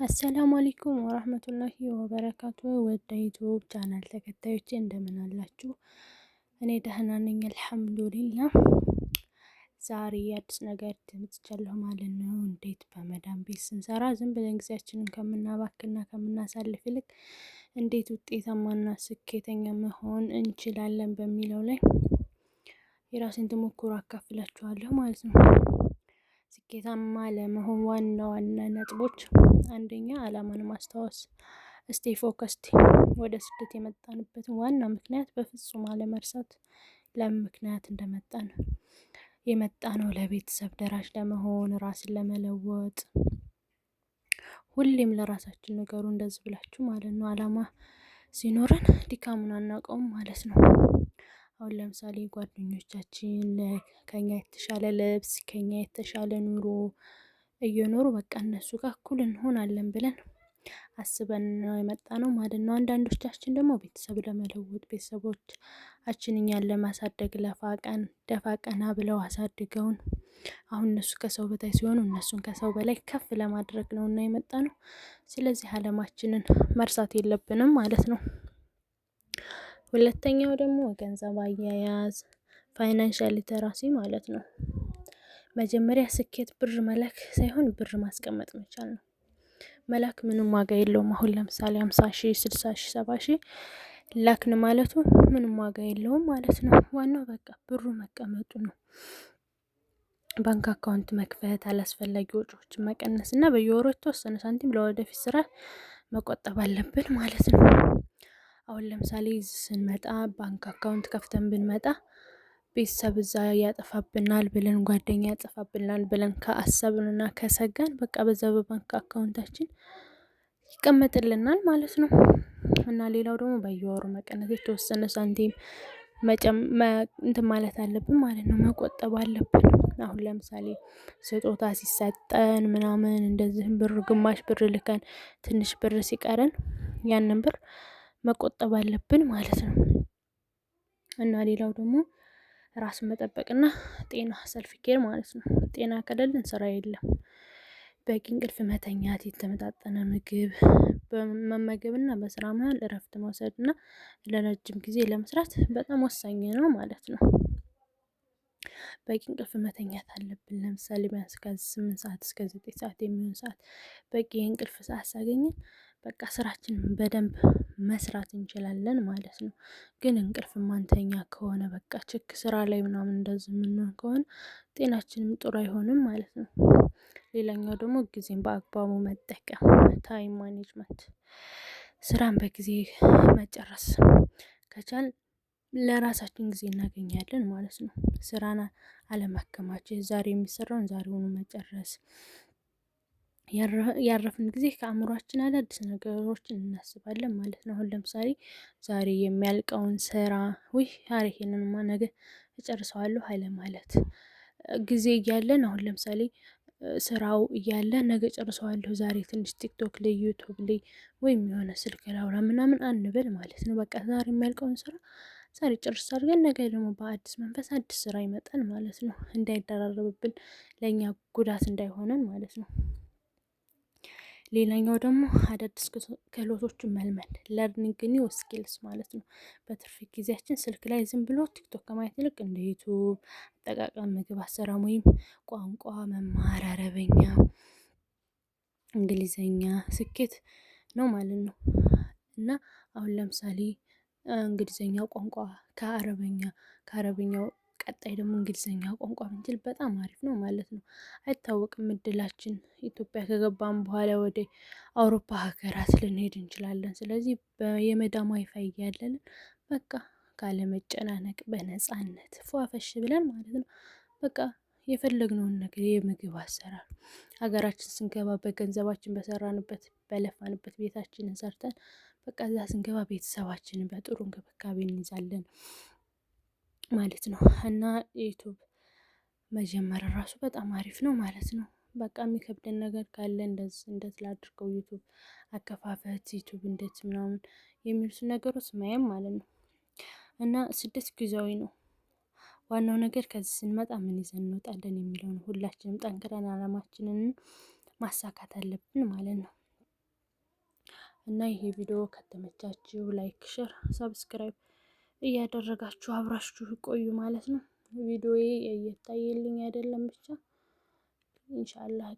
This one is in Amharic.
አሰላሙ አለይኩም ወራህመቱላሂ ወበረካቱ። ወደ ዩቲዩብ ቻናል ተከታዮቼ እንደምን አላችሁ? እኔ ደህና ነኝ አልሐምዱሊላህ። ዛሬ አዲስ ነገር መጥቻለሁ ማለት ነው። እንዴት በመዳም ቤት ስንሰራ ዝም ብለን ጊዜያችንን ከምናባክና ከምናሳልፍ ይልቅ እንዴት ውጤታማና ስኬተኛ መሆን እንችላለን በሚለው ላይ የራሴን ተሞክሮ አካፍላችኋለሁ ማለት ነው። ስኬታማ ለመሆን ዋና ዋና ነጥቦች፣ አንደኛ አላማን ማስታወስ፣ ስቴይ ፎከስድ። ወደ ስደት የመጣንበትን ዋና ምክንያት በፍጹም አለመርሳት። ለምን ምክንያት እንደመጣን የመጣነው ለቤተሰብ ደራሽ ለመሆን፣ ራስን ለመለወጥ። ሁሌም ለራሳችን ነገሩ እንደዚህ ብላችሁ ማለት ነው። አላማ ሲኖረን ድካሙን አናውቀውም ማለት ነው። አሁን ለምሳሌ ጓደኞቻችን ከኛ የተሻለ ልብስ፣ ከኛ የተሻለ ኑሮ እየኖሩ በቃ እነሱ ጋር እኩል እንሆናለን ብለን አስበን ነው የመጣነው ማለት ነው። አንዳንዶቻችን ደግሞ ቤተሰብ ለመለወጥ፣ ቤተሰቦቻችን እኛን ለማሳደግ ደፋ ቀና ብለው አሳድገውን አሁን እነሱ ከሰው በታች ሲሆኑ እነሱን ከሰው በላይ ከፍ ለማድረግ ነው እና የመጣነው። ስለዚህ አላማችንን መርሳት የለብንም ማለት ነው። ሁለተኛው ደግሞ ገንዘብ አያያዝ፣ ፋይናንሻል ሊተራሲ ማለት ነው። መጀመሪያ ስኬት ብር መላክ ሳይሆን ብር ማስቀመጥ መቻል ነው። መላክ ምንም ዋጋ የለውም። አሁን ለምሳሌ 50,000 60,000 70,000 ላክን ማለቱ ምንም ዋጋ የለውም ማለት ነው። ዋናው በቃ ብሩ መቀመጡ ነው። ባንክ አካውንት መክፈት፣ አላስፈላጊ ወጪዎችን መቀነስ እና በየወሩ የተወሰነ ሳንቲም ለወደፊት ስራ መቆጠብ አለብን ማለት ነው። አሁን ለምሳሌ ስንመጣ ባንክ አካውንት ከፍተን ብንመጣ ቤተሰብ እዛ ያጠፋብናል ብለን፣ ጓደኛ ያጠፋብናል ብለን ከአሰብንና ከሰጋን በቃ በዛ በባንክ አካውንታችን ይቀመጥልናል ማለት ነው። እና ሌላው ደግሞ በየወሩ መቀነስ፣ የተወሰነ ሳንቲም እንትን ማለት አለብን ማለት ነው። መቆጠብ አለብን። አሁን ለምሳሌ ስጦታ ሲሰጠን ምናምን እንደዚህ ብር ግማሽ ብር ልከን ትንሽ ብር ሲቀረን ያንን ብር መቆጠብ አለብን ማለት ነው። እና ሌላው ደግሞ ራስን መጠበቅና ጤና ሰልፍ ኬር ማለት ነው። ጤና ከሌለን ስራ የለም። በቂ እንቅልፍ መተኛት፣ የተመጣጠነ ምግብ መመገብና በስራ መሃል እረፍት መውሰድና ለረጅም ጊዜ ለመስራት በጣም ወሳኝ ነው ማለት ነው። በቂ እንቅልፍ መተኛት አለብን። ለምሳሌ ቢያንስ ከ8 ሰዓት እስከ 9 ሰዓት የሚሆን ሰዓት በቂ የእንቅልፍ ሰዓት ሳገኘን በቃ ስራችንን በደንብ መስራት እንችላለን ማለት ነው። ግን እንቅልፍ ማንተኛ ከሆነ በቃ ችክ ስራ ላይ ምናምን እንደዚህ የምንሆን ከሆነ ጤናችንም ጥሩ አይሆንም ማለት ነው። ሌላኛው ደግሞ ጊዜን በአግባቡ መጠቀም፣ ታይም ማኔጅመንት። ስራን በጊዜ መጨረስ ከቻል ለራሳችን ጊዜ እናገኛለን ማለት ነው። ስራን አለማከማቸት፣ ዛሬ የሚሰራውን ዛሬውኑ መጨረስ። ያረፍን ጊዜ ከአእምሯችን አዳዲስ ነገሮችን እናስባለን ማለት ነው። አሁን ለምሳሌ ዛሬ የሚያልቀውን ስራ ይሄንንማ ነገ እጨርሰዋለሁ አለ ማለት ጊዜ እያለን፣ አሁን ለምሳሌ ስራው እያለ ነገ ጨርሰዋለሁ፣ ዛሬ ትንሽ ቲክቶክ ላይ ዩቲዩብ ላይ ወይም የሆነ ስልክ ላውራ ምናምን አንበል ማለት ነው። በቃ ዛሬ የሚያልቀውን ስራ ዛሬ ጨርስ አድርገን ነገ ደግሞ በአዲስ መንፈስ አዲስ ስራ ይመጣል ማለት ነው። እንዳይደራረብብን፣ ለእኛ ጉዳት እንዳይሆነን ማለት ነው። ሌላኛው ደግሞ አዳዲስ ክህሎቶችን መልመድ፣ ለርኒንግ ኒው ስኪልስ ማለት ነው። በትርፍ ጊዜያችን ስልክ ላይ ዝም ብሎ ቲክቶክ ከማየት ይልቅ እንደ ዩቲዩብ አጠቃቀም፣ ምግብ አሰራም ወይም ቋንቋ መማር፣ አረበኛ፣ እንግሊዘኛ ስኬት ነው ማለት ነው። እና አሁን ለምሳሌ እንግሊዘኛ ቋንቋ ከአረበኛው ቀጣይ ደግሞ እንግሊዘኛ ቋንቋ ብንችል በጣም አሪፍ ነው ማለት ነው። አይታወቅም፣ እድላችን ኢትዮጵያ ከገባን በኋላ ወደ አውሮፓ ሀገራት ልንሄድ እንችላለን። ስለዚህ የመዳም ዋይፋይ እያለን በቃ ካለመጨናነቅ በነፃነት ፏፈሽ ብለን ማለት ነው በቃ የፈለግነውን ነገር የምግብ አሰራር ሀገራችን ስንገባ በገንዘባችን በሰራንበት በለፋንበት ቤታችንን ሰርተን በቃ እዛ ስንገባ ቤተሰባችንን በጥሩ እንክብካቤ እንይዛለን ማለት ነው። እና ዩቲዩብ መጀመር ራሱ በጣም አሪፍ ነው ማለት ነው። በቃ የሚከብደን ነገር ካለ እንደት ላድርገው፣ ዩቲዩብ አከፋፈት፣ ዩቲዩብ እንዴት ምናምን የሚሉትን ነገሮች ማየም ማለት ነው። እና ስደት ጊዜያዊ ነው። ዋናው ነገር ከዚህ ስንመጣ ምን ይዘን እንወጣለን የሚለው ነው። ሁላችንም ጠንክረን አላማችንን ማሳካት አለብን ማለት ነው። እና ይሄ ቪዲዮ ከተመቻችሁ ላይክ፣ ሼር፣ ሰብስክራይብ እያደረጋችሁ አብራችሁ ቆዩ ማለት ነው። ቪዲዮዬ እየታየልኝ አይደለም ብቻ ኢንሻአላህ